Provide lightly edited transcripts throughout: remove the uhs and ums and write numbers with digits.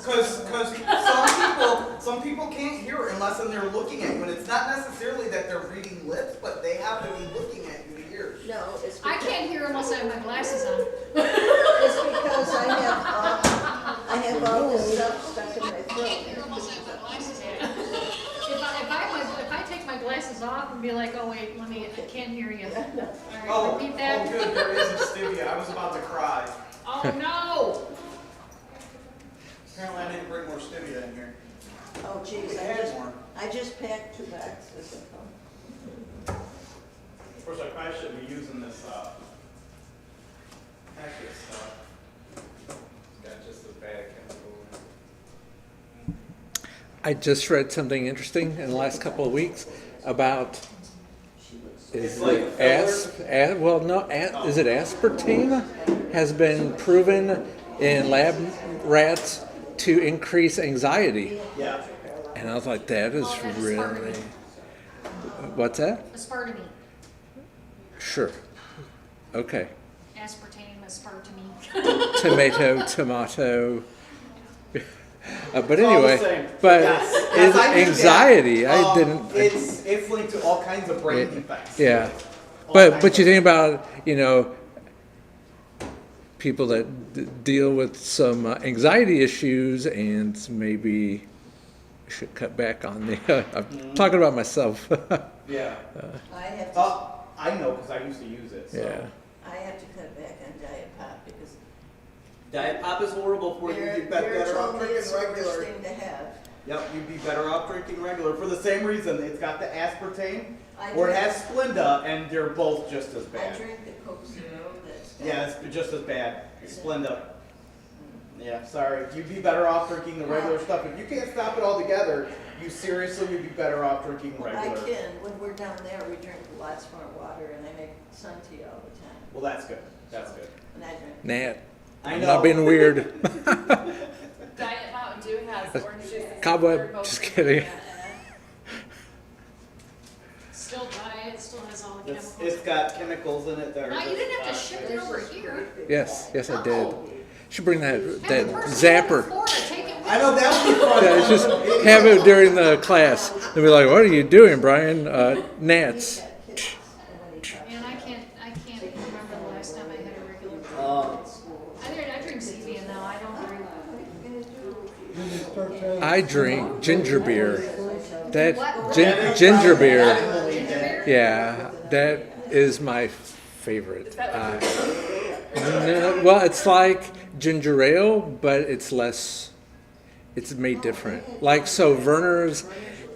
Because some people can't hear unless they're looking at you, and it's not necessarily that they're reading lips, but they have to be looking at you to hear. No, it's I because, can't hear unless I have my glasses on. it's because I have all this stuff stuck in my throat. If I take my glasses off and be like, oh wait, I can't hear you. All right, Oh, repeat that. oh, good, there is a stevia. I was about to cry. Oh no! Apparently I need to bring more stevia in here. Oh geez, We had more. I just packed 2 boxes. Of course, I probably shouldn't be using this packet stuff. It's got just as bad chemical in it. I just read something interesting in the last couple of weeks about is like it is it aspartame has been proven in lab rats to increase anxiety, Yeah. and I was like, that is Oh, that's really aspartame. what's that? Aspartame. Sure, okay, Aspartame, aspartame. tomato. But It's all the anyway, same. but Yes, I knew that. anxiety, I didn't. It's linked to all kinds of brain defects. Yeah, All but kinds you of- think about people that deal with some anxiety issues and maybe should cut back on the. I'm talking about myself. Yeah. I have to, I know because I used to use it. So. Yeah. I have to cut back on Diet Pop because Diet Pop is horrible for you. You'd be Bear better off told me it's drinking the worst regular. thing to have. Yep, you'd be better off drinking regular for the same reason. It's got the aspartame, I or it drink- has Splenda, and they're both just as I bad. drink the Coke Zero that's. Yeah, it's just as bad. Splenda. Yeah, sorry. You'd be better off drinking the regular stuff. If you can't stop it altogether, you seriously would be better off drinking I regular. can, when we're down there, we drink lots more water and I make sun tea all the time. Well, that's good. That's good. And I drink. Nat, I I'm know. not being weird. Diet Mountain Dew has orange juice. Cobweb, They're both just drinking kidding. that Still diet, it still has all the It's chemicals. got chemicals in it that are. No, you just didn't have to not ship good. it over here. Yes, I did. No. Should bring that Have that the person in zapper. Florida take it with I know that would be fun. Yeah, just have it during the class. They'll be like, "What are you doing, Brian?" Gnats. And I can't remember the last time I had a regular. I drink Zevia now, I don't drink. I drink ginger beer. That What? ginger I beer. didn't believe that. Yeah, that is my favorite. No, well, it's like ginger ale, but it's less. It's made different. Like so, Werner's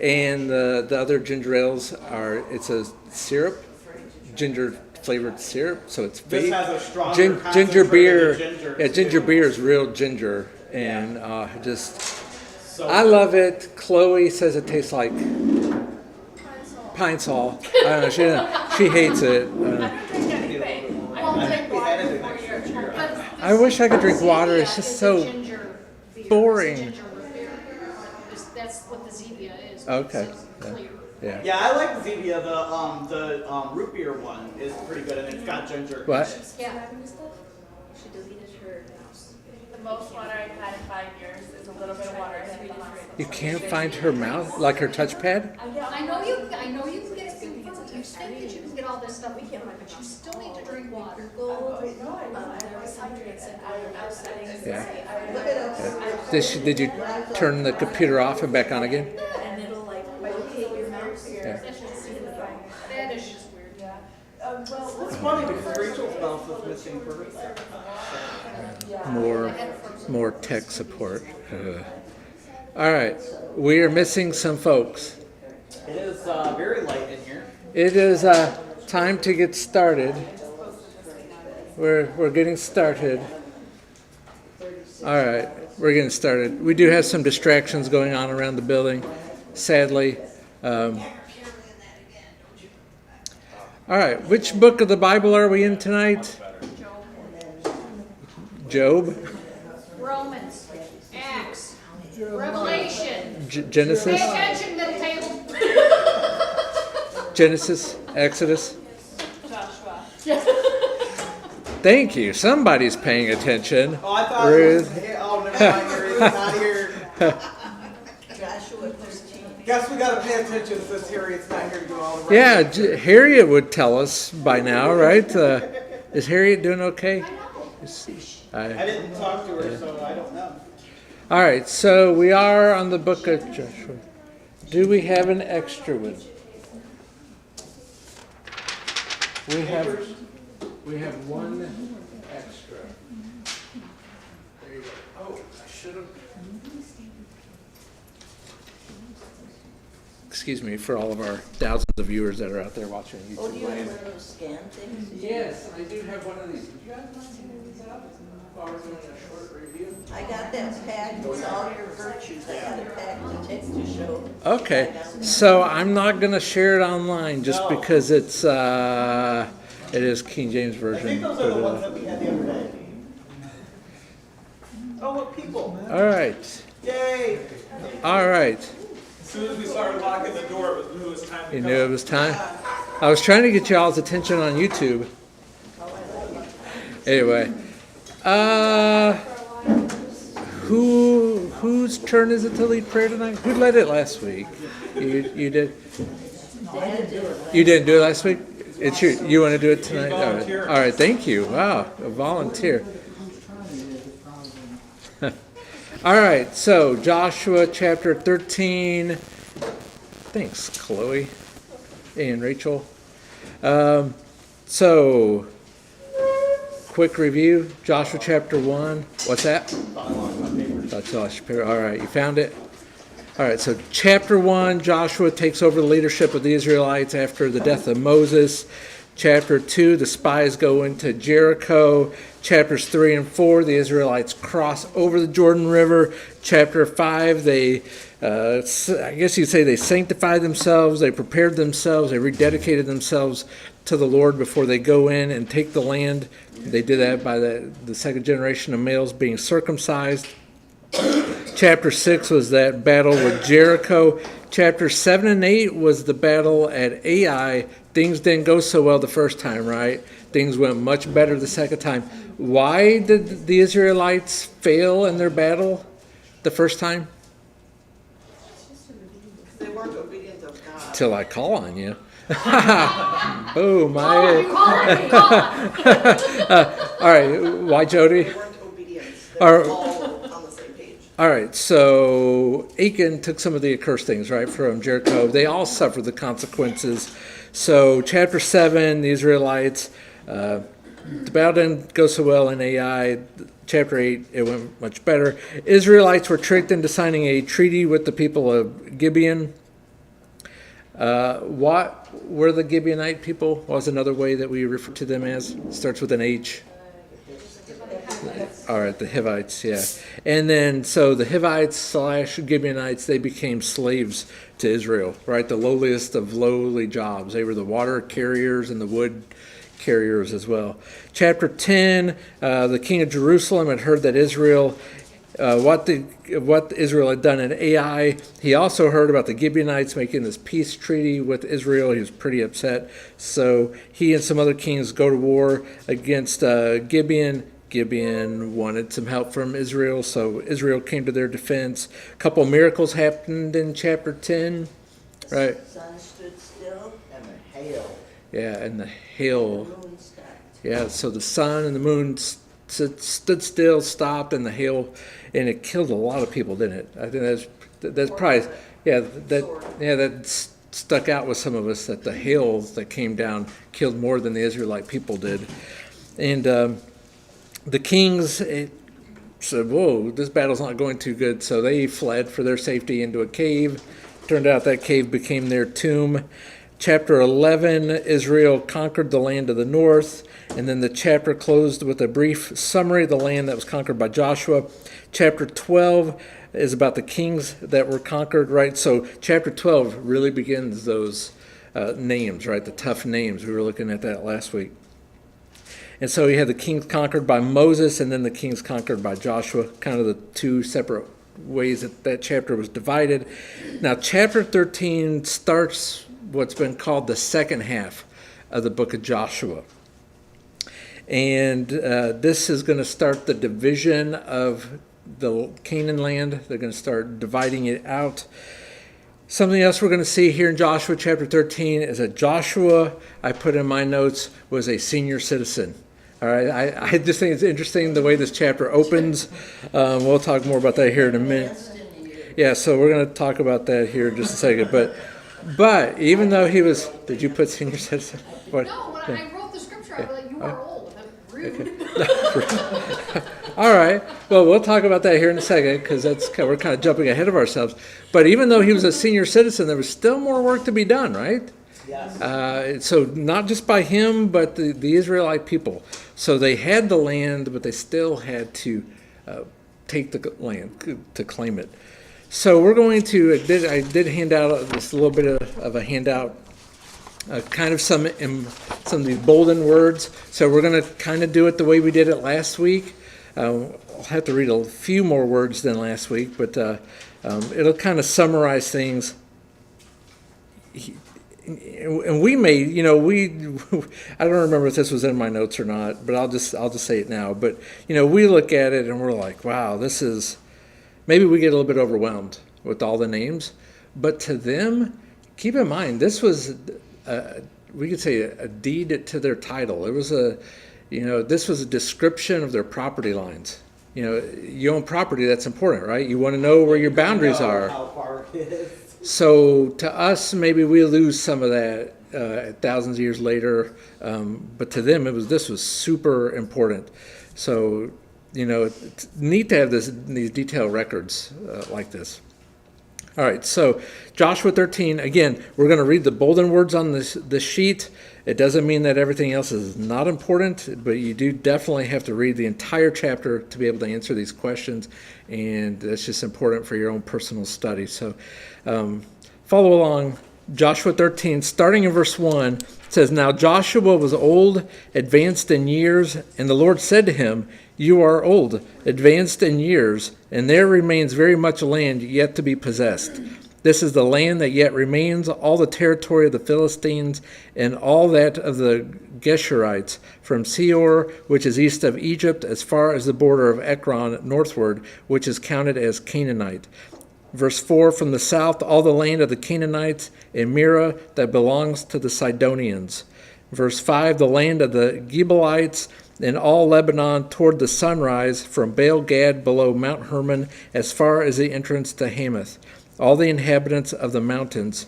and the other ginger ales are. It's a syrup, ginger flavored syrup. So it's This fake. has a stronger Ginger concentrated beer. ginger, Yeah, ginger too. beer is real ginger, and just. So I love it. Chloe says it tastes like Pine Sol. I don't know. She hates it. I don't drink anything. I don't drink water before you're. I wish I could drink water. It's just so boring. That's what the Zevia is. Okay. It's Yeah. clear. Yeah. Yeah, I like the Zevia. The root beer one is pretty good, and it's got ginger. What? Yeah. She deleted her. The most water I've had in 5 years is a little bit of water I had in the hospital. You can't find her mouth, like her touchpad? I know you can get it. You think that you can get all this stuff, but you still need to drink water. Yeah. Did you turn the computer off and back on again? And it'll like locate your mouth. Yeah. That is just weird. It's funny because Rachel's mouth is missing for her. More tech support. All right. We are missing some folks. It is very light in here. It is time to get started. We're getting started. All right, we're getting started. We do have some distractions going on around the building, sadly. All right, which book of the Bible are we in tonight? Job? Romans, Acts, Revelation. Pay Genesis? attention, middle table. Genesis? Exodus? Joshua. Thank you. Somebody's paying attention. Oh, I thought it was, oh, never mind. It's not here. Joshua 13. Guess we gotta pay attention since Harriet's not here to do all the. Yeah, Harriet would tell us by now, right? Is Harriet doing okay? I didn't talk to her, so I don't know. All right, so we are on the book of Joshua. Do we have an extra one? We have one extra. There you go. Oh, I should have. Excuse me for all of our thousands of viewers that are out there watching YouTube. Oh, do you have one of those scan things? Yes, I do have one of these. Would you guys mind handing these out while we're doing a short review? I got that packed with all your virtues. I got it packed to take to show. Okay, so I'm not gonna share it online just because it is King James I version. think those are the ones that we had the other day. Oh, what people? All right, Yay! all right. As soon as we started locking the door, it knew it was time to You go. knew it was time. I was trying to get y'all's attention on YouTube. Anyway, whose turn is it to lead prayer tonight? Who led it last week? You did. You didn't do it last week. It's you want to do it tonight? All right. All right. Thank you. Wow, a volunteer. All right. So Joshua chapter 13. Thanks, Chloe and Rachel. So, quick review. Joshua chapter 1. What's that? That's Joshua. All right, you found it? All right, so chapter 1, Joshua takes over the leadership of the Israelites after the death of Moses. Chapter 2, the spies go into Jericho. Chapters 3 and 4, the Israelites cross over the Jordan River. Chapter 5, they, I guess you'd say they sanctified themselves, they prepared themselves, they rededicated themselves to the Lord before they go in and take the land. They did that by the second generation of males being circumcised. Chapter 6 was that battle with Jericho. Chapter 7 and 8 was the battle at Ai. Things didn't go so well the first time, right? Things went much better the second time. Why did the Israelites fail in their battle the first time? They weren't obedient to God. Till I call on you. Oh, my. All right. Why, Jody? They weren't obedient. They All were right. all on the same page. All right, so Achan took some of the accursed things, right, from Jericho. They all suffered the consequences. So chapter 7, the Israelites, the battle didn't go so well in Ai. Chapter 8, it went much better. Israelites were tricked into signing a treaty with the people of Gibeon. What were the Gibeonite people? What was another way that we refer to them as? It starts with an H. All right, the Hivites, yeah. And then, so the Hivites / Gibeonites, they became slaves to Israel, right? The lowliest of lowly jobs. They were the water carriers and the wood carriers as well. Chapter 10, the king of Jerusalem had heard that Israel, what Israel had done in Ai. He also heard about the Gibeonites making this peace treaty with Israel. He was pretty upset. So he and some other kings go to war against Gibeon. Gibeon wanted some help from Israel, so Israel came to their defense. A couple miracles happened in chapter 10, right? The sun stood still And the hail. Yeah, and the and hail. the moon stopped. Yeah, so the sun and the moon stood still, stopped, and the hail, and it killed a lot of people, didn't it? I think that's probably, that stuck out with some of us, that the hail that came down killed more than the Israelite people did. And the kings said, whoa, this battle's not going too good, so they fled for their safety into a cave. Turned out that cave became their tomb. Chapter 11, Israel conquered the land of the north, and then the chapter closed with a brief summary of the land that was conquered by Joshua. Chapter 12 is about the kings that were conquered, right? So chapter 12 really begins those names, right? The tough names. We were looking at that last week. And so you had the kings conquered by Moses and then the kings conquered by Joshua, kind of the two separate ways that chapter was divided. Now, chapter 13 starts what's been called the second half of the book of Joshua. And this is going to start the division of the Canaan land. They're going to start dividing it out. Something else we're going to see here in Joshua chapter 13 is that Joshua, I put in my notes, was a senior citizen. All right, I just think it's interesting the way this chapter opens. We'll talk more about that here in a minute. Yeah, so we're going to talk about that here in just a second. But even though he was, did you put senior citizen? What? No, when I wrote the scripture, I was like, you are old. I'm rude. All right. Well, we'll talk about that here in a second because we're kind of jumping ahead of ourselves. But even though he was a senior citizen, there was still more work to be done, right? Yes. So not just by him, but the Israelite people. So they had the land, but they still had to take the land to claim it. So we're going to, I did hand out this little bit of a handout, kind of some of these bolden words. So we're going to kind of do it the way we did it last week. I'll have to read a few more words than last week, but it'll kind of summarize things. And we may, I don't remember if this was in my notes or not, but I'll just say it now. But we look at it and we're like, wow, this is. Maybe we get a little bit overwhelmed with all the names, but to them, keep in mind this was, we could say a deed to their title. It was this was a description of their property lines. You own property, that's important, right? You want to know where your boundaries are. How far it is. So to us, maybe we lose some of that thousands of years later, but to them, this was super important. So, it's neat to have these detailed records like this. All right, so Joshua 13, again, we're going to read the bolden words on this sheet. It doesn't mean that everything else is not important, but you do definitely have to read the entire chapter to be able to answer these questions, and that's just important for your own personal study. So follow along. Joshua 13, starting in verse 1, says, Now Joshua was old, advanced in years, and the Lord said to him, You are old, advanced in years, and there remains very much land yet to be possessed. This is the land that yet remains, all the territory of the Philistines, and all that of the Geshurites, from Seor, which is east of Egypt, as far as the border of Ekron northward, which is counted as Canaanite. Verse 4, from the south, all the land of the Canaanites, and Mira, that belongs to the Sidonians. Verse 5, the land of the Gebalites, and all Lebanon toward the sunrise, from Baal Gad below Mount Hermon, as far as the entrance to Hamath. All the inhabitants of the mountains,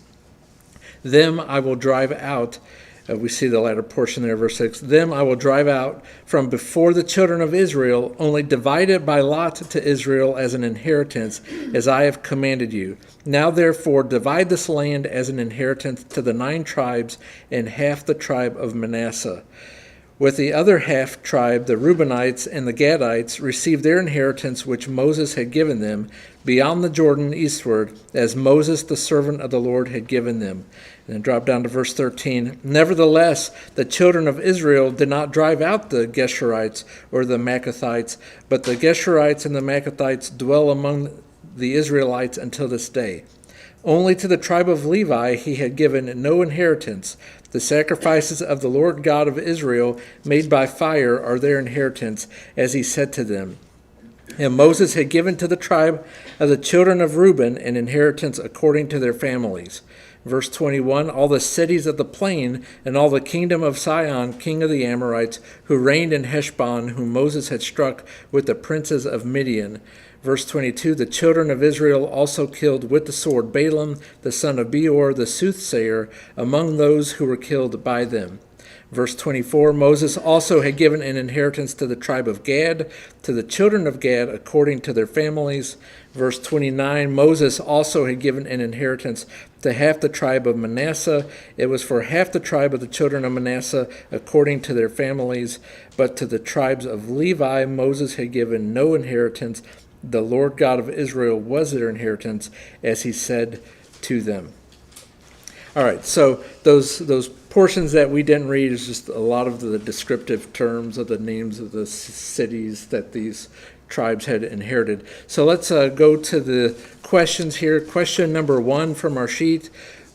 them I will drive out. We see the latter portion there, verse 6. Them I will drive out from before the children of Israel, only divide it by lot to Israel as an inheritance, as I have commanded you. Now therefore divide this land as an inheritance to the 9 tribes and half the tribe of Manasseh. With the other half tribe, the Reubenites and the Gadites received their inheritance which Moses had given them, beyond the Jordan eastward, as Moses the servant of the Lord had given them. And then drop down to verse 13. Nevertheless, the children of Israel did not drive out the Geshurites or the Maccathites, but the Geshurites and the Maccathites dwell among the Israelites until this day. Only to the tribe of Levi he had given no inheritance. The sacrifices of the Lord God of Israel made by fire are their inheritance, as he said to them. And Moses had given to the tribe of the children of Reuben an inheritance according to their families. Verse 21, all the cities of the plain and all the kingdom of Sihon, king of the Amorites, who reigned in Heshbon, whom Moses had struck with the princes of Midian. Verse 22, the children of Israel also killed with the sword Balaam, the son of Beor, the soothsayer, among those who were killed by them. Verse 24, Moses also had given an inheritance to the tribe of Gad, to the children of Gad according to their families. Verse 29, Moses also had given an inheritance to half the tribe of Manasseh. It was for half the tribe of the children of Manasseh according to their families. But to the tribes of Levi, Moses had given no inheritance. The Lord God of Israel was their inheritance, as he said to them. All right, so those portions that we didn't read is just a lot of the descriptive terms of the names of the cities that these tribes had inherited. So let's go to the questions here. Question number 1 from our sheet.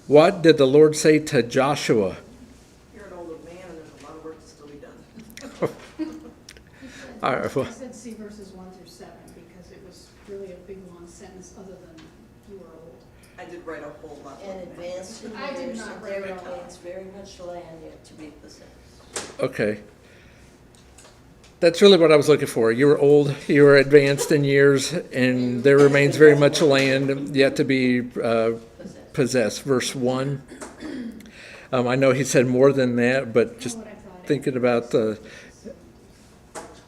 What did the Lord say to Joshua? You're an older man and there's a lot of work to still be done. All right, well, I said see verses 1 through 7 because it was lands other than you were old? I did write a whole lot. And advanced in I did years, not and write there it down. remains very much land yet to be possessed. Okay. That's really what I was looking for. You were old, you were advanced in years, and there remains very much land yet to be possessed. Verse 1. I know he said more than that, but just What I thought. thinking about the.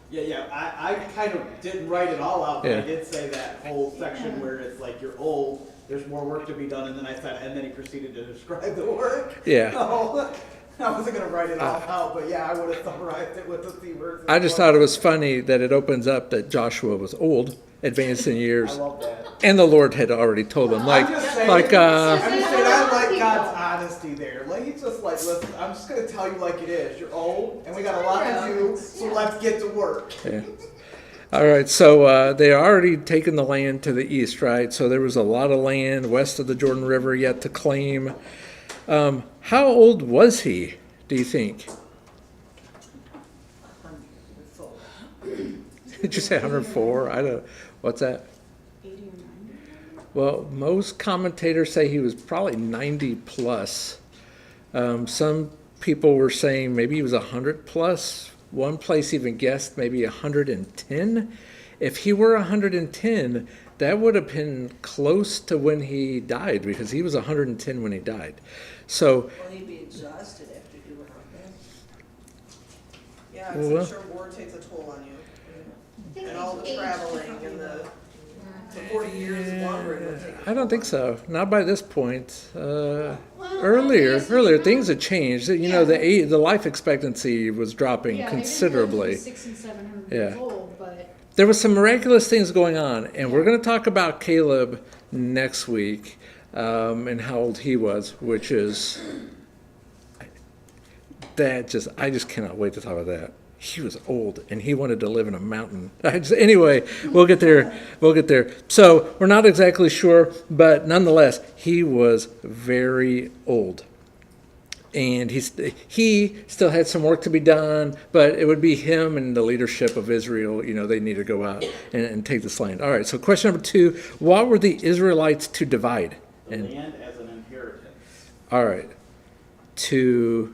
Yeah, I kind of didn't write it all out, but I Yeah. did say that whole section where it's like you're old, there's more work to be done, and then I said, and then he proceeded to describe the work. Yeah. No, I wasn't gonna write it all out, but yeah, I would have summarized it with the three words. I just thought it was funny that it opens up that Joshua was old, advanced in I years, love that. and the Lord had already told him, I'm just saying, like, I'm just saying, I like God's honesty there. Like, he's just like, listen, I'm just gonna tell you like it is. You're old, and we got a lot to do, so let's get to work. yeah. All right, so they already taken the land to the east, right? So there was a lot of land west of the Jordan River yet to claim. How old was he, do you think? 104. Did you say 104? I don't. What's that? 80 or 90? Well, most commentators say he was probably 90 plus. Some people were saying maybe he was 100 plus. One place even guessed maybe 110. If he were 110, that would have been close to when he died, because he was 110 when he died. So, Well, he'd be exhausted after doing all that. Yeah, Well, I'm sure war takes a toll on you. I think And all the age traveling probably and the will. 40 years longer it will take. I don't think so. Not by this point. Well, Earlier, obviously, things had changed. You know, the life expectancy was dropping yeah, considerably. 600 and 700 Yeah. years old, but There was some miraculous things going on, and we're going to talk about Caleb next week and how old he was, which is I just cannot wait to talk about that. He was old, and he wanted to live in a mountain. Anyway, we'll get there. We'll get there. So we're not exactly sure, but nonetheless, he was very old. And he still had some work to be done, but it would be him and the leadership of Israel. You know, they need to go out and take this land. All right, so question number 2, what were the Israelites to divide? The land as an inheritance. All right, to,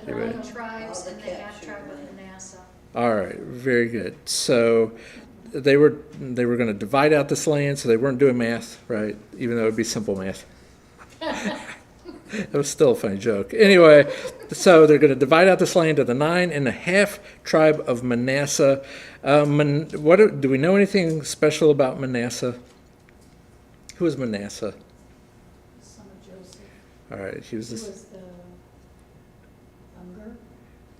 the ready? 9 tribes All the and the half captured tribe land. of Manasseh. all right, very good. So they were going to divide out this land, so they weren't doing math, right? Even though it would be simple math. It was still a funny joke. Anyway, so they're going to divide out this land to the 9.5 tribe of Manasseh. Do we know anything special about Manasseh? Who was Manasseh? Son of Joseph. All right, he He was was the younger,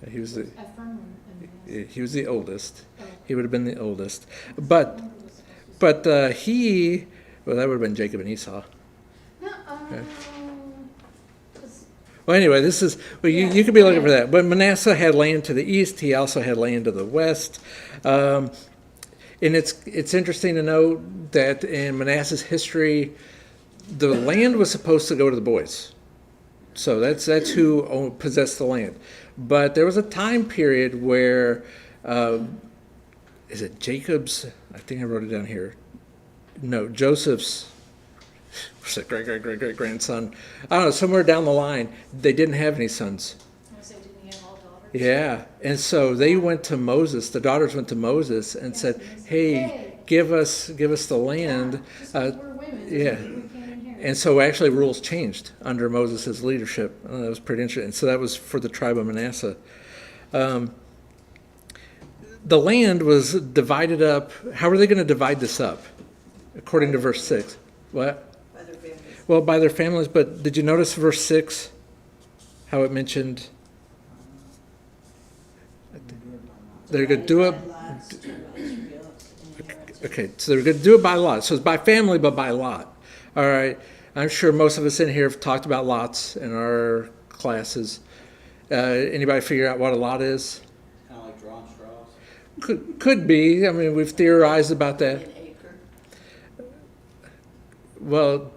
he was the Ephraim and Manasseh. he was the oldest. Oh, He would have been the oldest, the but younger was supposed to be- that would have been Jacob and Esau. No, 'cause Well, anyway, you could be looking for that. But Manasseh had land to the east. He also had land to the west. And it's interesting to note that in Manasseh's history, the land was supposed to go to the boys. So that's who possessed the land. But there was a time period where, is it Jacob's? I think I wrote it down here. No, Joseph's great grandson. I don't know, somewhere down the line, they didn't have any sons. I was gonna say, didn't he have all daughters? Yeah, and so they went to Moses. The daughters went to Moses and said, "Hey, give us the land." Just 'cause we're women, yeah. we can't inherit. And so actually rules changed under Moses' leadership. That was pretty interesting. So that was for the tribe of Manasseh. The land was divided up. How are they going to divide this up? According to verse 6. What? By their families. Well, by their families, but did you notice verse 6? How it mentioned they're going to do it. Lots to Israel's inheritance. Okay, so they're going to do it by lot. So it's by family, but by lot. All right. I'm sure most of us in here have talked about lots in our classes. Anybody figure out what a lot is? Kind of like drawing straws. Could be. I mean, we've theorized about that. An acre. Well,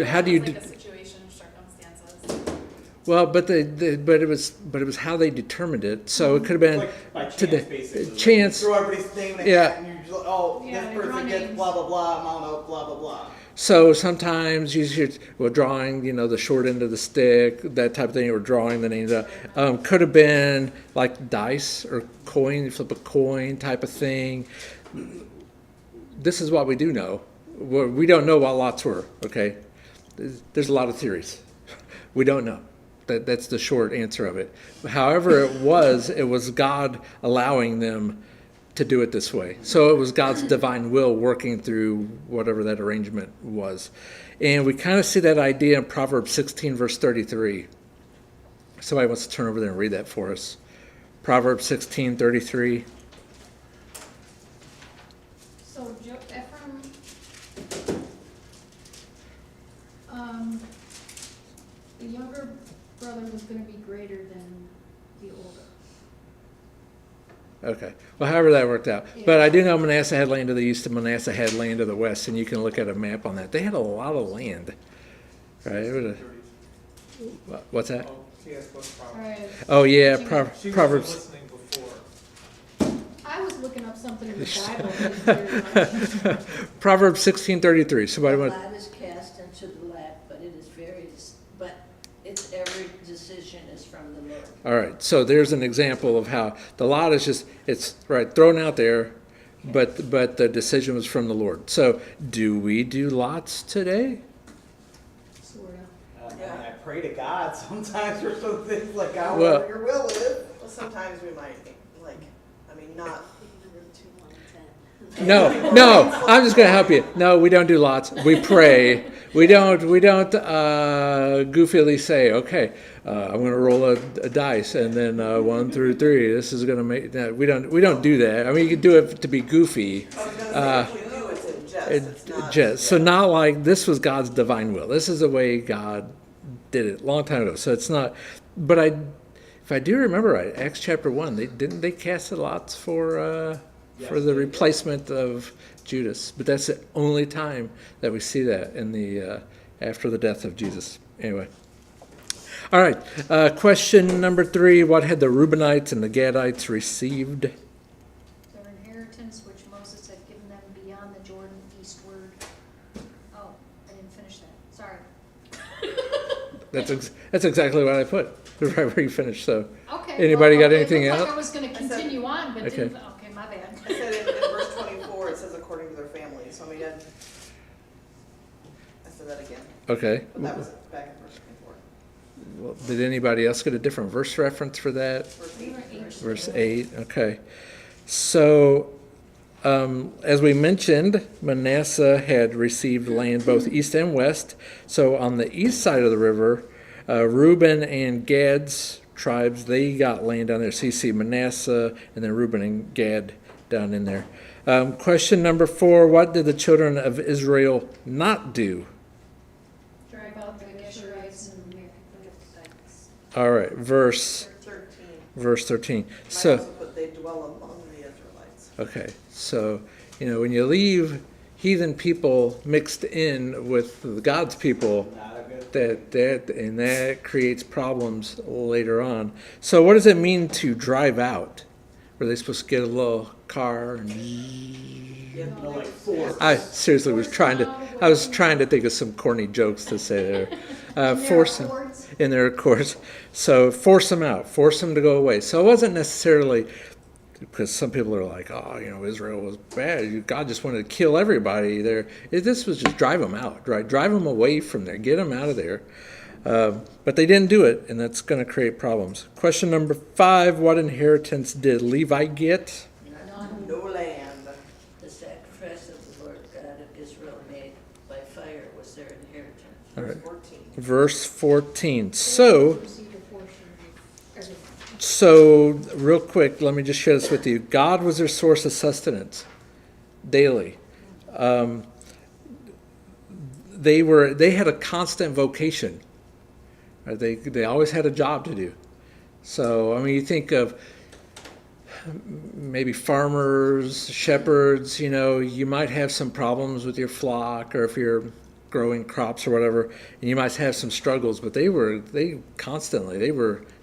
how do you? Like a situation, circumstances. Well, but it was how they determined it. So it could have been Like by chance, today. basically. Like, Chance. you throw everybody's name in a Yeah. hat and you just Yeah, this they draw person gets names. blah, blah, blah, amount of blah, blah, blah. So sometimes you should, well, drawing, the short end of the stick, that type of thing, or drawing the names out. Could have been like dice or coin, you flip a coin type of thing. This is what we do know. We don't know what lots were, okay? There's a lot of theories. We don't know. That's the short answer of it. However it was God allowing them to do it this way. So it was God's divine will working through whatever that arrangement was. And we kind of see that idea in Proverbs 16, verse 33. Somebody wants to turn over there and read that for us. Proverbs 16, 33. So Ephraim, the younger brother was gonna be greater than the older. Okay. Well, however that worked out. But I do know Manasseh had land to the east and Manasseh had land to the west, and you can look at a map on that. They had a lot of land. Right? What's that? Oh, she asked what problem. Alright, Oh, yeah, She She wasn't Proverbs. listening before. I was looking up something in the Bible. Proverbs 16:33. The Somebody want? lot is cast into the lap, but it's every decision is from the Lord. All right. So there's an example of how the lot is just it's right thrown out there, but the decision was from the Lord. So do we do lots today? Sorta. And I pray to God sometimes for some things like, God, Well- whatever your will is. Well, sometimes we might, not. No. I'm just going to help you. No, we don't do lots. We pray. We don't goofily say, okay, I'm going to roll a dice and then 1 through 3. This is going to make. No, we don't do that. I mean, you can do it to be goofy. I was gonna say, if we do, it's in jest, it's not. So not like this was God's divine will. This is the way God did it a long time ago. So it's not. But if I do remember right, Acts chapter 1, they cast the lots for the replacement of Judas. But that's the only time that we see that in the after the death of Jesus. Anyway. All right. Question number 3: what had the Reubenites and the Gadites received? Their inheritance which Moses had given them beyond the Jordan eastward. Oh, I didn't finish that, sorry. That's exactly what I put right where you finished. So Okay. Anybody got it anything looked else? like I was gonna continue on, but Okay. didn't, okay, my bad. I said in verse 24, it says according to their family, so I said that again, okay. but that was back in verse 24. Well, did anybody else get a different verse reference for that? Verse We 8. were H. Verse 8. Okay. So, as we mentioned, Manasseh had received land both east and west. So on the east side of the river, Reuben and Gad's tribes, they got land down there. So you see Manasseh and then Reuben and Gad down in there. Question number 4: what did the children of Israel not do? Drive out the Geshurites and the Amalekites. All right, verse 13. 13. I So, also put they dwell among the Israelites. okay, so, when you leave heathen people mixed in with God's people, Not a good thing. that creates problems later on. So what does it mean to drive out? Were they supposed to get a little car? And No, like 4. I seriously was trying to think of some corny jokes to say there. Force them in their accords. So force them out, force them to go away. So it wasn't necessarily because some people are like, oh, Israel was bad. God just wanted to kill everybody there. This was just drive them out, right? Drive them away from there, get them out of there. But they didn't do it, and that's going to create problems. Question number 5: what inheritance did Levi get? No land. The sacrifice of the Lord God of Israel made by fire was their inheritance. All Verse right. 14. Verse 14. So, Received a portion of everything. real quick, let me just share this with you. God was their source of sustenance daily. They had a constant vocation. Right? They always had a job to do. So, you think of maybe farmers, shepherds, you might have some problems with your flock, or if you're growing crops or whatever, and you might have some struggles, but they were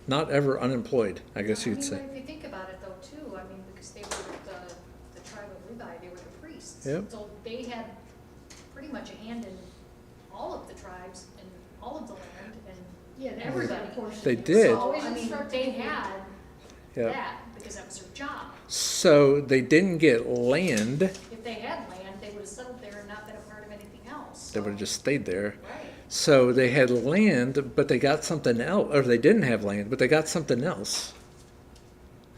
not ever unemployed, I guess you'd say. If you think about it though too, because they were the tribe of Levi, they were the Yep. So they had pretty much a hand in all of the tribes and all of the land and Yeah, they everybody. They did. So, I mean, they had Yeah. that because that was their job. So they didn't get land. If they had land, they would have settled there and not been a part of anything else. They would have just stayed there. Right. So they had land, but they got something else, or they didn't have land, but they got something else.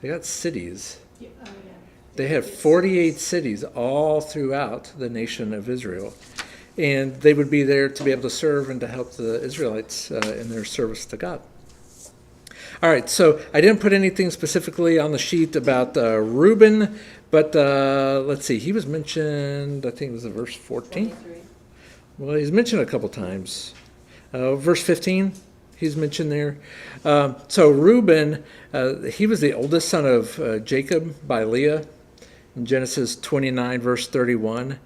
They got cities. Yeah, oh, yeah. They have 48 cities all throughout the nation of Israel. And they would be there to be able to serve and to help the Israelites in their service to God. All right, so I didn't put anything specifically on the sheet about Reuben, but let's see, he was mentioned, I think it was in verse 14. 23. Well, he's mentioned a couple times. Verse 15, he's mentioned there. So Reuben, he was the oldest son of Jacob by Leah in Genesis 29, verse 31.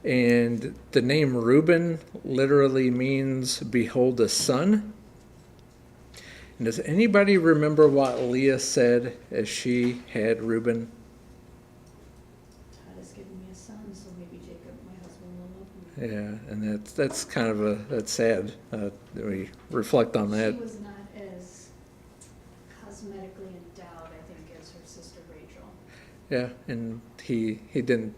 And the name Reuben literally means behold a son. And does anybody remember what Leah said as she had Reuben? God has given me a son, so maybe Jacob, my husband, will love me. Yeah, and that's kind of that's sad that we reflect on that. She was not as cosmetically endowed, I think, as her sister Rachel. Yeah, and he didn't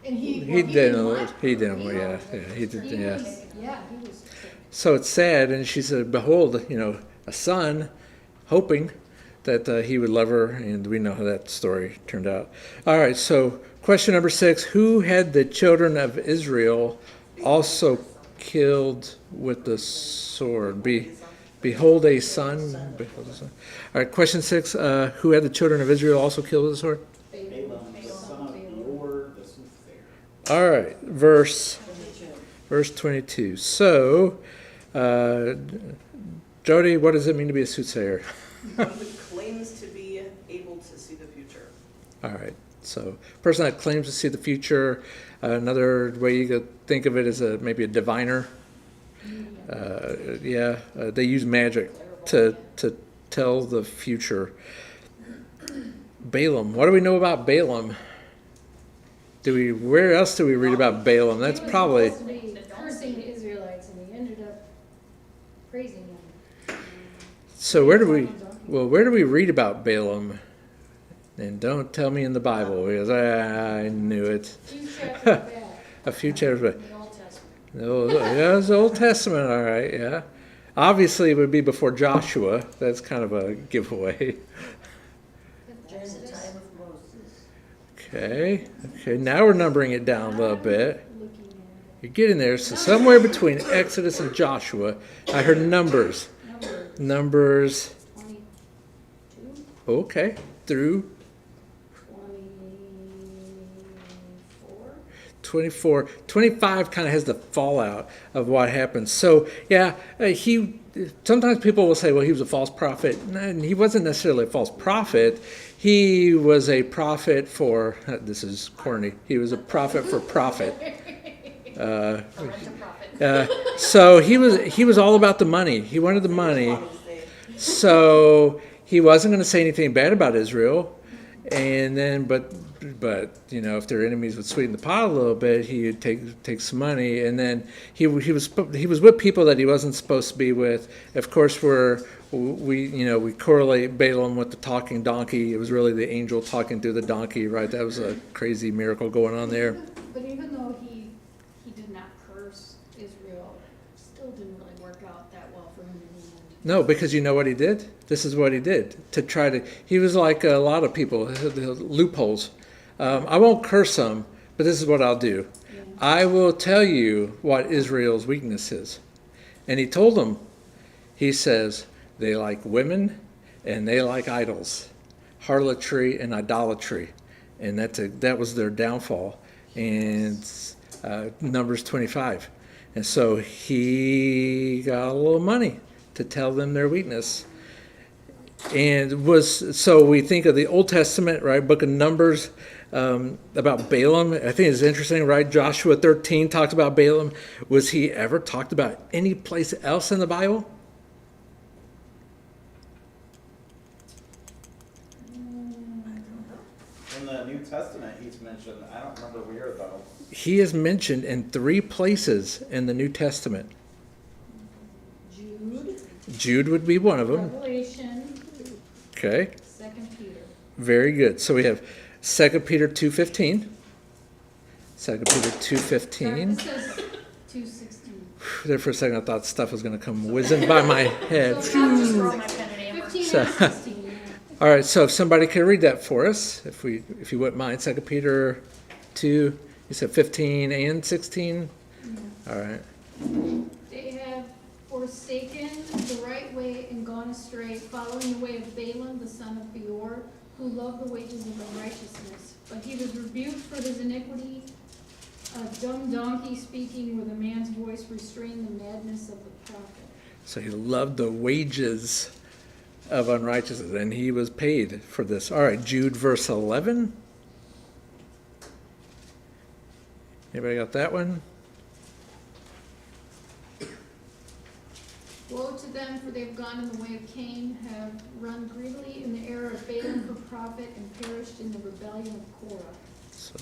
And he well, didn't want he her. didn't He yeah wanted her. yeah he did He yeah. was, yeah, he was. So it's sad, and she said, "Behold, a son," hoping that he would love her, and we know how that story turned out. All right, so question number 6: who had the children of Israel also killed with the sword? Behold a son. Behold a son. All right, question 6: who had the children of Israel also killed with the sword? Balaam, the son of Beor, the soothsayer. All right, verse 22. So, Jody, what does it mean to be a soothsayer? One who claims to be able to see the future. All right, so person that claims to see the future. Another way you could think of it is maybe a diviner. They use magic to tell the future. Balaam. What do we know about Balaam? Where else do we read about Balaam? That's He was probably. supposed to be cursing the Israelites and he ended up praising them. So where do we read about Balaam? And don't tell me in the Bible because I knew it. Few chapters back A few chapters back. in the Old Testament. Oh, yeah, it's the Old Testament, all right, yeah. Obviously, it would be before Joshua. That's kind of a giveaway. During the time of Moses. Okay, now we're numbering it down a little bit. Looking at You're getting there. So somewhere between Exodus and Joshua, I heard Numbers. Numbers, 22, okay, through 24. 24. 25 kind of has the fallout of what happened. So, yeah, sometimes people will say, well, he was a false prophet. And he wasn't necessarily a false prophet. He was a prophet for, this is corny, he was a prophet for profit. A prophet. So he was all about the money. He wanted the money. So he wasn't going to say anything bad about Israel. And then, but if their enemies would sweeten the pot a little bit, he would take some money. And then he was with people that he wasn't supposed to be with. Of course, we correlate Balaam with the talking donkey. It was really the angel talking through the donkey, right? That was a crazy miracle going on there. But even though he did not curse Israel, it still didn't really work out that well for him in the end. No, because you know what he did? This is what he did he was like a lot of people, the loopholes. I won't curse them, but this is what I'll do. Yeah. I will tell you what Israel's weakness is. And he told them, he says, they like women and they like idols, harlotry and idolatry. And that was their downfall. And Numbers 25. And so he got a little money to tell them their weakness. And so we think of the Old Testament, right, book of Numbers, about Balaam. I think it's interesting, right? Joshua 13 talks about Balaam. Was he ever talked about any place else in the Bible? In the New Testament, he's mentioned, I don't remember where though. he is mentioned in 3 places in the New Testament. Jude, Jude would be one of them. Revelation, Okay, 2 Peter. very good. So we have 2 Peter 2:15. 2 Peter 2:15. This says 2:16. There for a second, I thought stuff was going to come whizzing by my head. So not just Throw my pen and Amber. 15 So- and 16, yeah. All right, so if somebody could read that for us, if you wouldn't mind, 2 Peter 2, you said 15 and 16? All right. They have forsaken the right way and gone astray, following the way of Balaam the son of Beor, who loved the wages of unrighteousness. But he was rebuked for his iniquity. A dumb donkey speaking with a man's voice restrained the madness of the prophet. So he loved the wages of unrighteousness, and he was paid for this. All right, Jude verse 11. Anybody got that one? Woe to them, for they have gone in the way of Cain, have run greedily in the error of Balaam for profit, and perished in the rebellion of Korah. So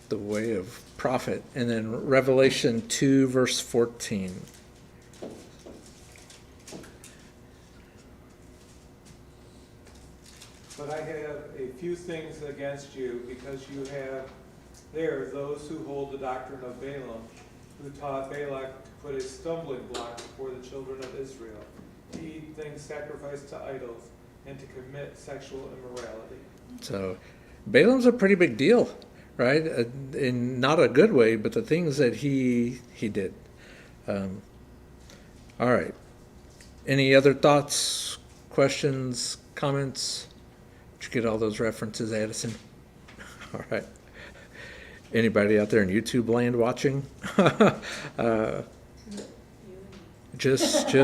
the way of prophet. And then Revelation 2 verse 14. But I have a few things against you, because you have there those who hold the doctrine of Balaam, who taught Balak to put a stumbling block before the children of Israel, to eat things sacrificed to idols, and to commit sexual immorality. So Balaam's a pretty big deal, right? In not a good way, but the things that he did. All right. Any other thoughts, questions, comments? Did you get all those references, Addison? All right. Anybody out there in YouTube land watching? Just.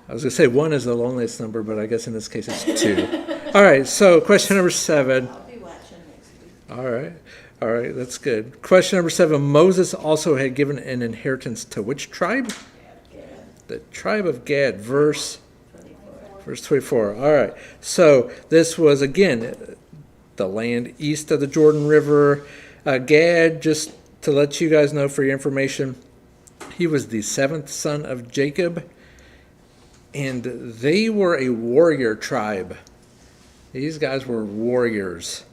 I was gonna say 1 is the loneliest number, but I guess in this case it's 2. All right. So question number 7. I'll be watching next week. All right. That's good. Question number 7. Moses also had given an inheritance to which tribe? Gad, The tribe of Gad. Verse 24. 24. All right. So this was, again, the land east of the Jordan River. Gad, just to let you guys know for your information, he was the 7th son of Jacob, and they were a warrior tribe. These guys were warriors.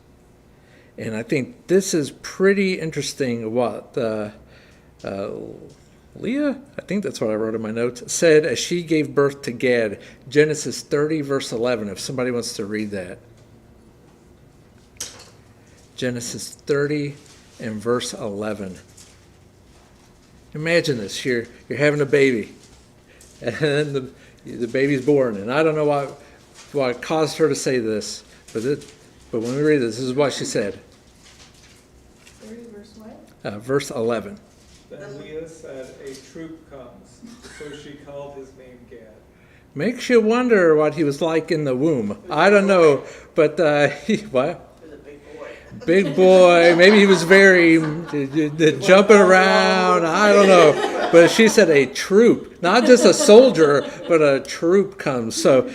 And I think this is pretty interesting what Leah, I think that's what I wrote in my notes, said as she gave birth to Gad. Genesis 30, verse 11, if somebody wants to read that. Genesis 30 and verse 11. Imagine this, you're having a baby, and the baby's born, and I don't know what caused her to say this, but when we read this is what she said. 30 verse what? Verse 11. Then Leah said, a troop comes, so she called his name Gad. Makes you wonder what he was like in the womb. I don't know, but what? It was a big boy. Big boy. Maybe he was very jumping around. I don't know. But she said a troop, not just a soldier, but a troop comes. So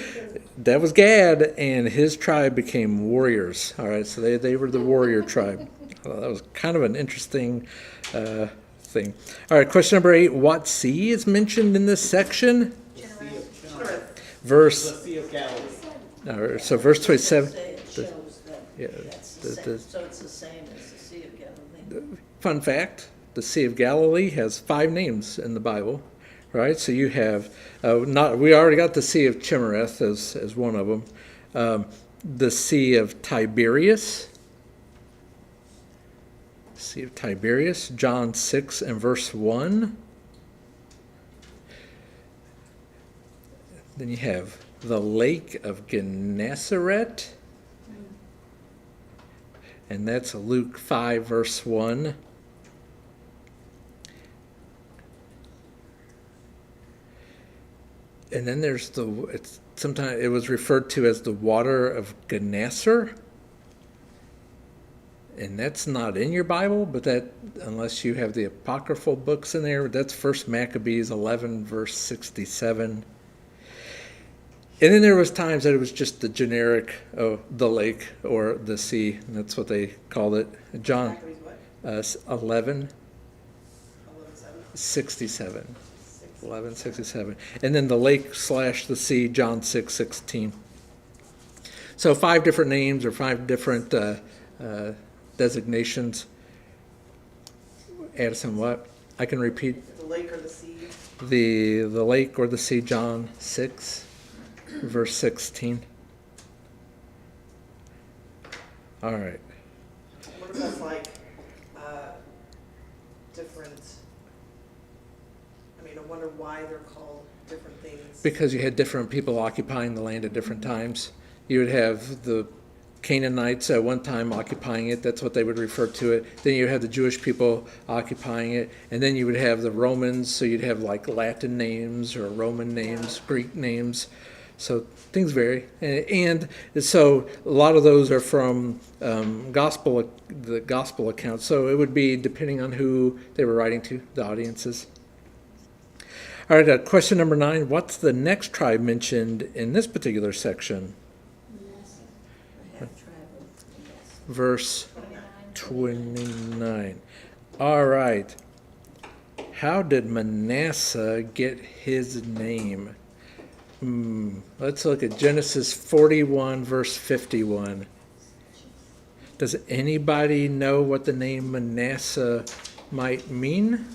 that was Gad, and his tribe became warriors. All right, so they were the warrior tribe. Well, that was kind of an interesting thing. All right, question number 8. What sea is mentioned in this section? Verse. The Sea of Galilee. So verse 27. Say it shows that Yeah, that's the same, so it's the same as the Sea of Galilee. Fun fact, the Sea of Galilee has 5 names in the Bible, right? So you have, we already got the Sea of Chimereth as one of them. The Sea of Tiberias. Sea of Tiberias, John 6 and verse 1. Then you have the Lake of Gennesaret. And that's Luke 5, verse 1. And then there's sometimes it was referred to as the water of Gennesaret. And that's not in your Bible, but that, unless you have the apocryphal books in there, that's 1 Maccabees 11, verse 67. And then there was times that it was just the generic, the lake or the sea, and that's what they called it. John, 11-7. 1167. 1167. And then the lake / the sea, John 6:16. So 5 different names or 5 different designations. Addison, what? I can repeat The lake or the sea. the lake or the sea, John 6, verse 16. All right. What if that's like different? I mean, I wonder why they're called different things. Because you had different people occupying the land at different times. You would have the Canaanites at one time occupying it. That's what they would refer to it. Then you had the Jewish people occupying it. And then you would have the Romans. So you'd have like Latin names or Roman names, Greek names. So things vary. And so a lot of those are from the gospel accounts. So it would be depending on who they were writing to, the audiences. All right, question number 9. What's the next tribe mentioned in this particular section? I have traveled, yes. Verse 29. All right. How did Manasseh get his name? Let's look at Genesis 41, verse 51. Does anybody know what the name Manasseh might mean?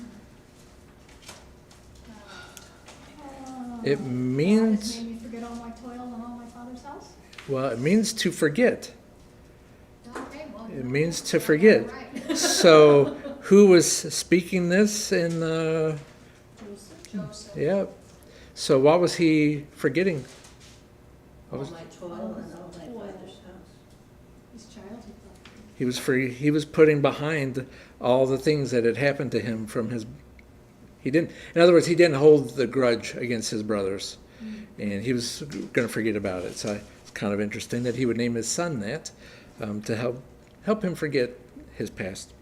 It means, God has made me forget all my toil and all my father's house? well, it means to forget. Okay, well. It means to forget. Right. So, who was speaking this in Joseph. yeah. So what was he forgetting? All my toil and all my father's house. His childhood. He was free. He was putting behind all the things that had happened to him from his. He didn't. In other words, he didn't hold the grudge against his brothers, and he was going to forget about it. So it's kind of interesting that he would name his son that to help him forget his past.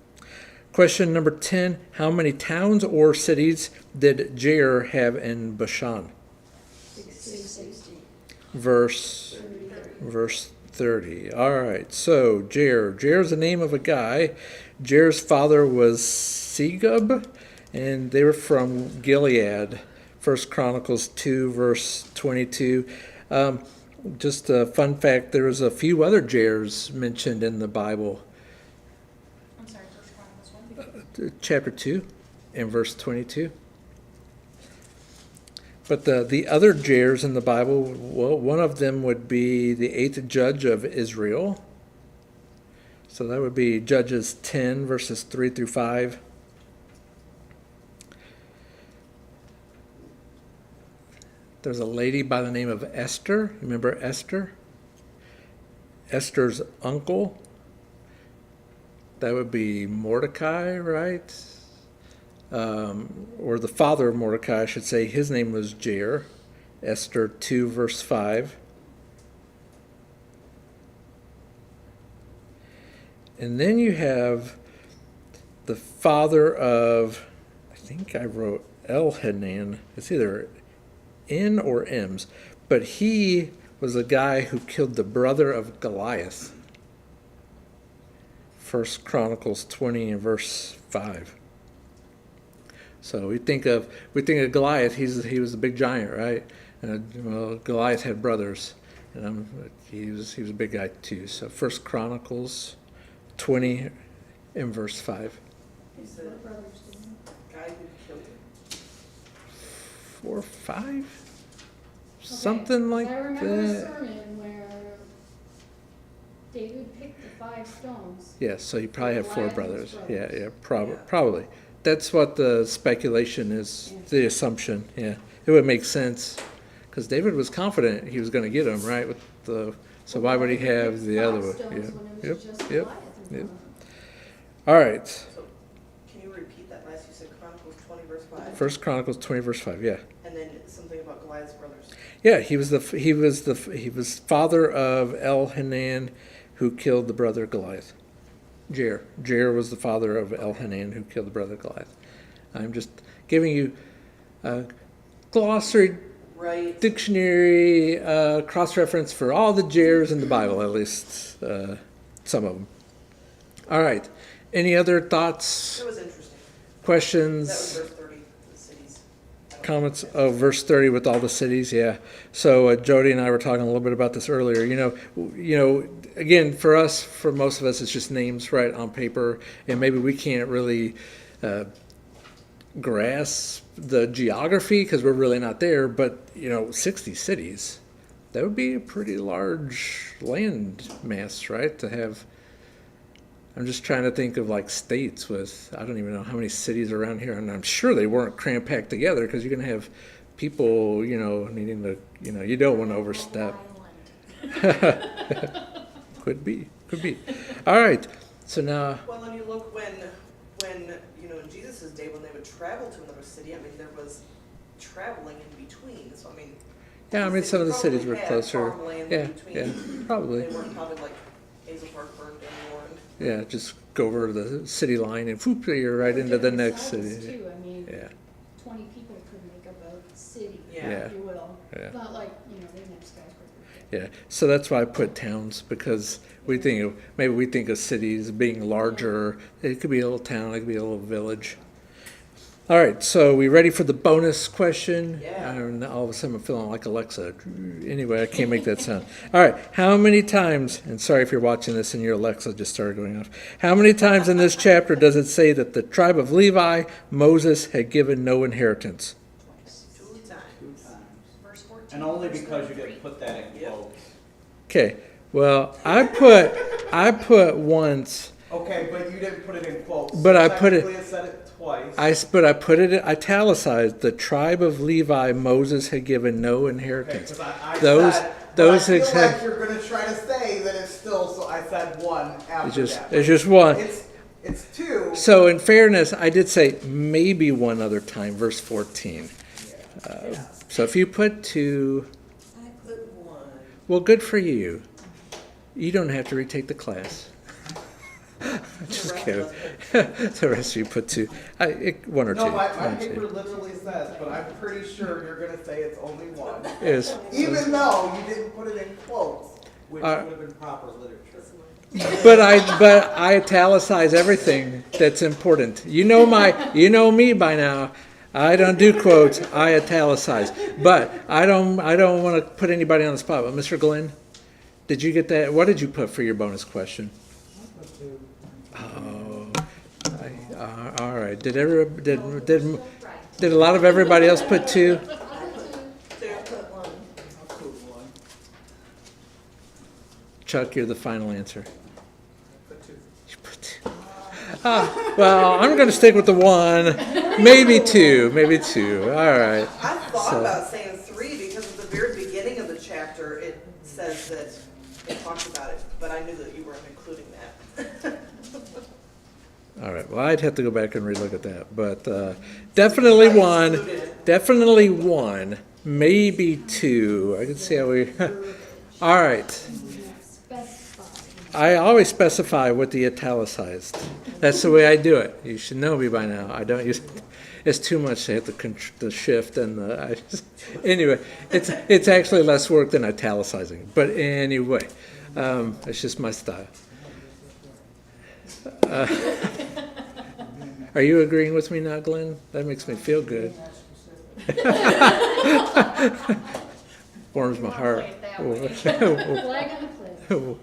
Question number 10. How many towns or cities did Jair have in Bashan? 660. Verse 30. All right. So Jair. Jair's the name of a guy. Jair's father was Segub, and they were from Gilead. 1 Chronicles 2, verse 22. Just a fun fact, there was a few other Jairs mentioned in the Bible. I'm sorry, First Chronicles 1. Chapter 2 and verse 22. But the other Jairs in the Bible, well, one of them would be the 8th judge of Israel. So that would be Judges 10, verses 3 through 5. There's a lady by the name of Esther. Remember Esther? Esther's uncle. That would be Mordecai, right? Or the father of Mordecai, I should say. His name was Jair. Esther 2, verse 5. And then you have the father of, I think I wrote Elhanan. It's either N or M's. But he was a guy who killed the brother of Goliath. 1 Chronicles 20 and verse 5. So we think of Goliath. He was a big giant, right? Well, Goliath had brothers, and he was a big guy too. So 1 Chronicles 20 and verse 5. He's the guy who killed him. 4 or 5, something like I remember a that. sermon where David picked the 5 stones. Yeah, so you probably have 4 Goliath and brothers. his Yeah, brothers. probably. That's what the speculation is, the assumption. Yeah, it would make sense because David was confident he was going to get him right with the. So why would he have the other one? Yeah. Yep. Yep. All right. So, can you repeat that last? You said Chronicles 20, verse 5. 1 Chronicles 20 verse 5. Yeah. And then something about Goliath's brothers. Yeah, he was father of Elhanan, who killed the brother Goliath. Jair. Jair was the father of Elhanan, who killed the brother Goliath. I'm just giving you a glossary, Right. dictionary, cross-reference for all the Jairs in the Bible, at least some of them. All right. Any other thoughts, That was interesting. That was questions, verse 30, the cities. comments? Oh, verse 30 with all the cities, yeah. So Jody and I were talking a little bit about this earlier. Again, for us, for most of us, it's just names, right, on paper, and maybe we can't really grasp the geography because we're really not there. But 60 cities, that would be a pretty large land mass, right? To have. I'm just trying to think of like states with, I don't even know how many cities around here, and I'm sure they weren't cram packed together because you're going to have people, needing to, you don't want to overstep. Could be. All right. So now, Well, and you look when, in Jesus' day, when they would travel to another city, I mean, there was traveling in between, so I mean. yeah, I mean, some of the cities were probably had closer. farmland Yeah, in between. yeah, probably. They weren't probably like Hazel Park burned anymore. Yeah, just go over the city line and whoop, you're right into the next Sizes city. too. I mean, Yeah, 20 people could make up a city, Yeah. if you will. yeah. Not like, they didn't have skyscrapers. Yeah, so that's why I put towns, because we think of cities being larger. It could be a little town, it could be a little village. All right, so we ready for the bonus question? Yeah. And all of a sudden I'm feeling like Alexa. Anyway, I can't make that sound. All right, how many times, and sorry if you're watching this and your Alexa just started going off. How many times in this chapter does it say that the tribe of Levi, Moses had given no inheritance? 2 times. Verse 14. And only verse because you 33. didn't put that in Yep. quotes. Okay, well, I put once. Okay, but you didn't put it in quotes. But I put it- Technically, it said it twice. But I put it italicized. The tribe of Levi, Moses had given no Okay, inheritance. 'cause I Those- said, those but I feel exact- like you're gonna try to say that it's still, so I said one after that. It's just one. It's two. So in fairness, I did say maybe one other time, verse 14. Yeah. So if you put two, I put 1. well, good for you. You don't have to retake the class. Just kidding. The rest of you put two. One or two. No, my One or paper two. literally says, but I'm pretty sure you're gonna say it's only one. Yes. Even though you didn't put it in quotes, which would have been proper literature. But I italicize everything that's important. You know me by now. I don't do quotes. I italicize. But I don't want to put anybody on the spot. But Mr. Glenn, did you get that? What did you put for your bonus question? Oh, all right. Did a lot of everybody else put two? I put 1. Chuck, you're the final answer. Put 2. You put two. Well, I'm going to stick with the one, maybe two. All right. I thought So- about saying 3 because at the very beginning of the chapter, it says that it talks about it, but I knew that you weren't including that. All right. Well, I'd have to go back and relook at that, but definitely one, maybe two. I can see how we. All right. Specify. I always specify with the italicized. That's the way I do it. You should know me by now. I don't use. It's too much to hit the shift and the. Anyway, it's actually less work than italicizing. But anyway, it's just my style. Are you agreeing with me now, Glenn? That makes me feel good. Warms my heart. Flag on the plate.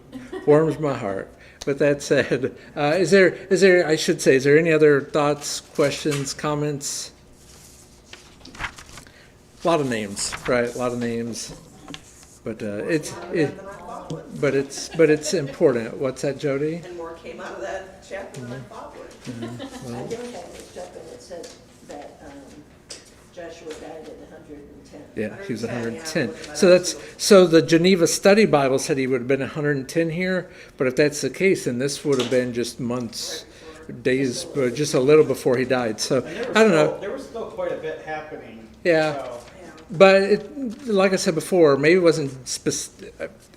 Warms my heart. With that said, is there any other thoughts, questions, comments? A lot of names, right? A lot of names. But but it's important. What's that, Jody? And more came out of that chapter than I thought would. I did have looked up and it said that Joshua died at 110. Yeah, he was 110, 110. So the Geneva Study Bible said he would have been 110 here, but if that's the case, then this would have been just months, days, but just a little before he died. So I don't know. There was still quite a bit happening. Yeah. So. Yeah. But like I said before, maybe it wasn't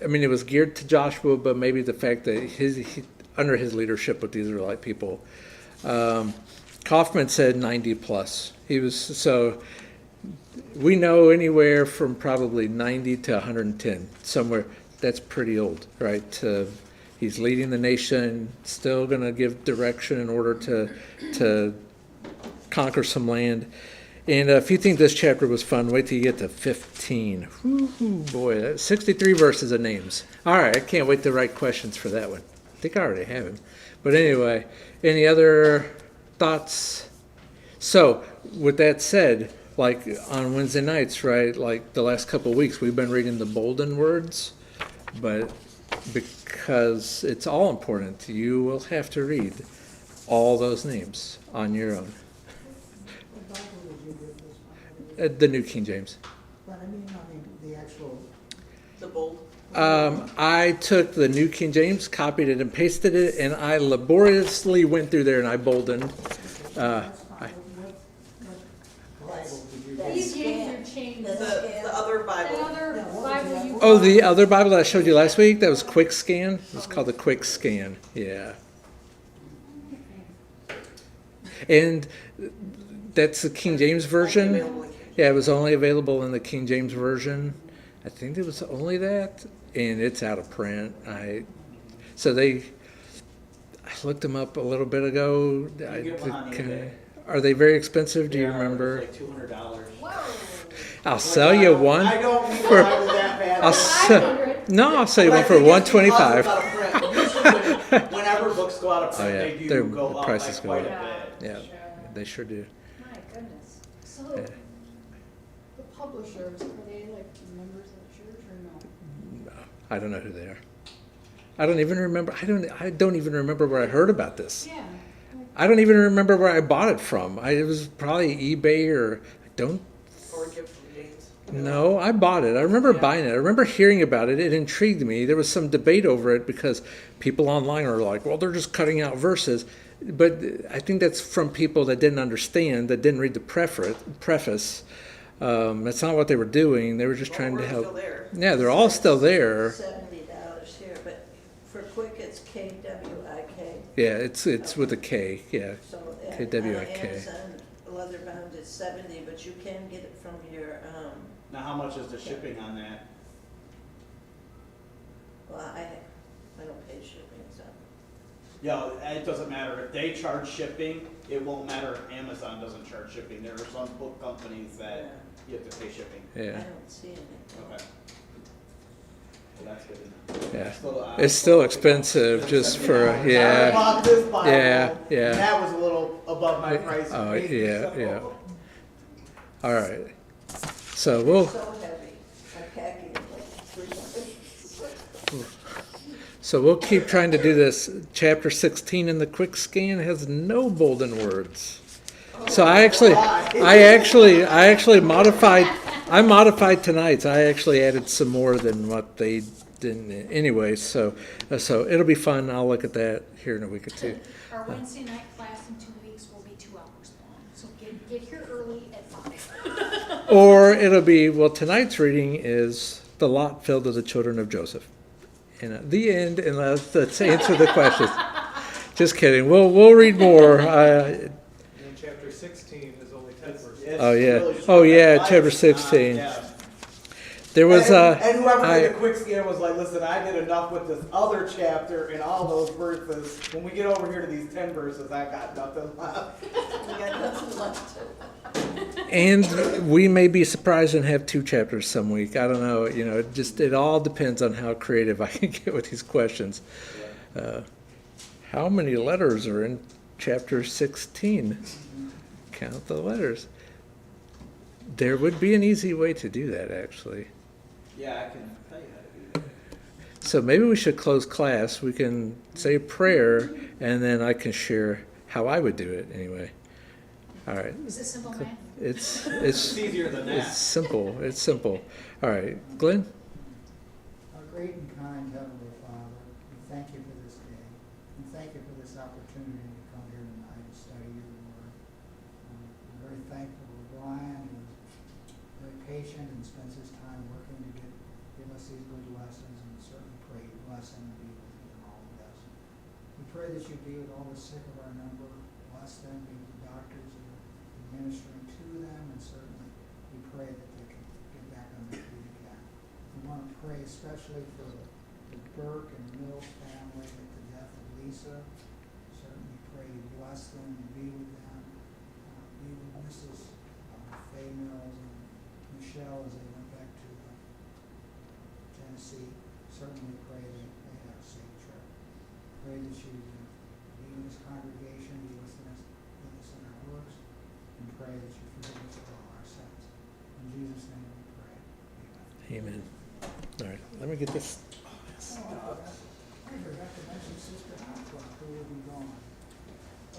I mean, it was geared to Joshua, but maybe the fact that under his leadership with the Israelite people, Kaufman said 90 plus. So we know anywhere from probably 90 to 110, somewhere. That's pretty old, right? He's leading the nation, still going to give direction in order to conquer some land. And if you think this chapter was fun, wait till you get to 15. Woo-hoo, boy, that's 63 verses of names. All right, I can't wait to write questions for that one. I think I already have them. But anyway, any other thoughts? So, with that said, like on Wednesday nights, right, like the last couple of weeks, we've been reading the bolden words, but because it's all important, you will have to read all those names on your own. The New King James. But I mean, the actual. The bold. I took the New King James, copied it and pasted it, and I laboriously went through there and I boldened. These names are changed. The other The Bible. other Bible you. Oh, the other Bible that I showed you last week, that was Quick Scan. It was called the Quick Scan. Yeah. And that's the King James version. Available in King James. Yeah, it was only available in the King James version. I think it was only that, and it's out of print. I looked them up a little bit ago. You get one on eBay. Are they very expensive? Do you remember? It's like $200. I'll sell you one. I don't need for- a Bible that bad. I'll sell you one for $125. Whenever books go out of print, Oh, yeah. they do Their go up prices by go quite up. a bit. Yeah, they sure do. My goodness. So, Yeah. the publishers, are they like members of the church or no? I don't know who they are. I don't even remember. I don't even remember where I heard about this. Yeah. I don't even remember where I bought it from. It was probably eBay or I don't. Or a gift from James. No, I bought it. I remember buying it. I remember hearing about it. It intrigued me. There was some debate over it because people online are like, well, they're just cutting out verses. But I think that's from people that didn't understand, that didn't read the preface. That's not what they were doing. They were just trying to We're help. still there. Yeah, they're all still there. $70 here, but for Quick, it's KWIK. Yeah, it's with a K. Yeah. So KWIK. Amazon leather bound is 70, but you can get it from your, Now, how much is the shipping on that? well, I don't pay shipping, so. Yeah, it doesn't matter. If they charge shipping, it won't matter if Amazon doesn't charge shipping. There are some book companies that you have to pay shipping. I Yeah. don't see anything. Okay. Well, that's good enough. Yeah. It's still expensive just for I yeah. bought this Bible. Yeah, yeah. and that was a little above my price. Oh, range, yeah, so- yeah. All right. So we'll So heavy, I pack it like 3 months. So we'll keep trying to do this. Chapter 16 in the quick scan has no bolden words. So I actually modified. I modified tonight's. I actually added some more than what they didn't anyway. So it'll be fun. I'll look at that here in a week or two. Our Wednesday night class in 2 weeks will be 2 hours long, so get here early at 5. Or it'll be, well, tonight's reading is the lot filled to the children of Joseph. And at the end, and let's answer the questions. Just kidding. We'll read more. And chapter 16 is only 10 verses. It's Oh, yeah. really short. Oh, yeah, Life chapter is 16. yeah. There was and whoever I- did the quick scan was like, listen, I did enough with this other chapter and all those verses. When we get over here to these 10 verses, I got nothing left. We got nothing left. and we may be surprised and have 2 chapters some week. I don't know. You know, it all depends on how creative I can get with these questions. How many letters are in chapter 16? Count the letters. There would be an easy way to do that, actually. Yeah, I can tell you how to do that. So maybe we should close class. We can say a prayer, and then I can share how I would do it anyway. All right. Is this simple math? It's It's easier than it's that. simple. It's simple. All right, Glenn. Our great and kind Heavenly Father, we thank you for this day. And thank you for this opportunity to come here tonight and study your word. I'm very thankful for Brian, who's very patient and spends his time working to give us these good lessons, and certainly pray your blessing to be with him and all of us. We pray that you be with all the sick of our number, bless them, be with the doctors that are administering to them, and certainly we pray that they can get back on their feet again. We want to pray especially for the Burke and Mills family at the death of Lisa. Certainly pray you bless them and be with them. Be with Mrs. Fay Mills and Michelle as they went back to Tennessee. Certainly pray they have a safe trip. Pray that you be in this congregation, be with us in our works, and pray that you forgive us of all our sins. In Jesus' name we pray. Amen. Amen. All right, let me get this. I forgot to mention Sister Hopcroft, who will be gone.